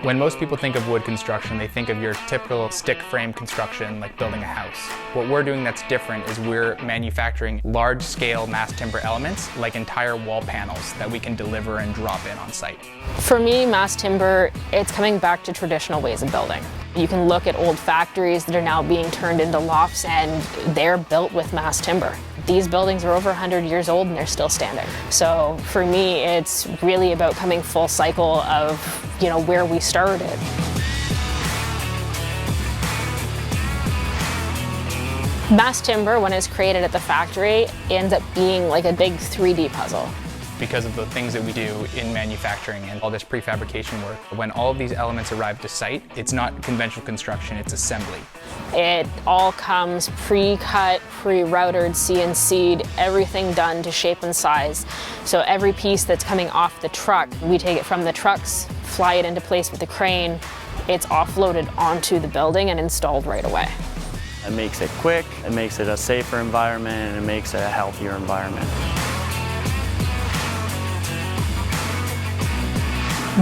When most people think of wood construction, they think of your typical stick frame construction like building a house. What we're doing that's different is we're manufacturing large-scale mass timber elements like entire wall panels that we can deliver and drop in on site. For me, mass timber, it's coming back to traditional ways of building. You can look at old factories that are now being turned into lofts and they're built with mass timber. These buildings are over 100 years old and they're still standing. So for me, it's really about coming full cycle of, where we started. Mass timber, when it's created at the factory, ends up being like a big 3D puzzle. Because of the things that we do in manufacturing and all this prefabrication work, when all of these elements arrive to site, it's not conventional construction, it's assembly. It all comes pre-cut, pre-routed, CNC'd, everything done to shape and size. So every piece that's coming off the truck, we take it from the trucks, fly it into place with the crane, it's offloaded onto the building and installed right away. It makes it quick, it makes it a safer environment, and it makes it a healthier environment.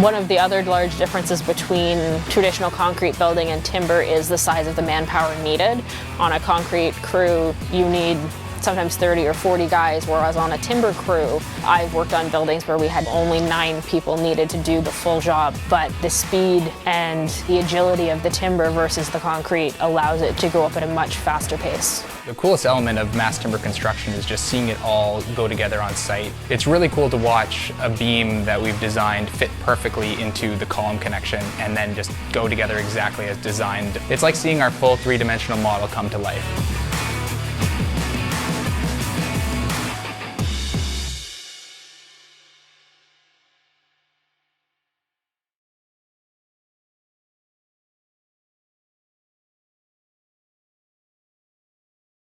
One of the other large differences between traditional concrete building and timber is the size of the manpower needed. On a concrete crew, you need sometimes 30 or 40 guys, whereas on a timber crew, I've worked on buildings where we had only 9 people needed to do the full job. But the speed and the agility of the timber versus the concrete allows it to go up at a much faster pace. The coolest element of mass timber construction is just seeing it all go together on site. It's really cool to watch a beam that we've designed fit perfectly into the column connection and then just go together exactly as designed. It's like seeing our full 3-dimensional model come to life.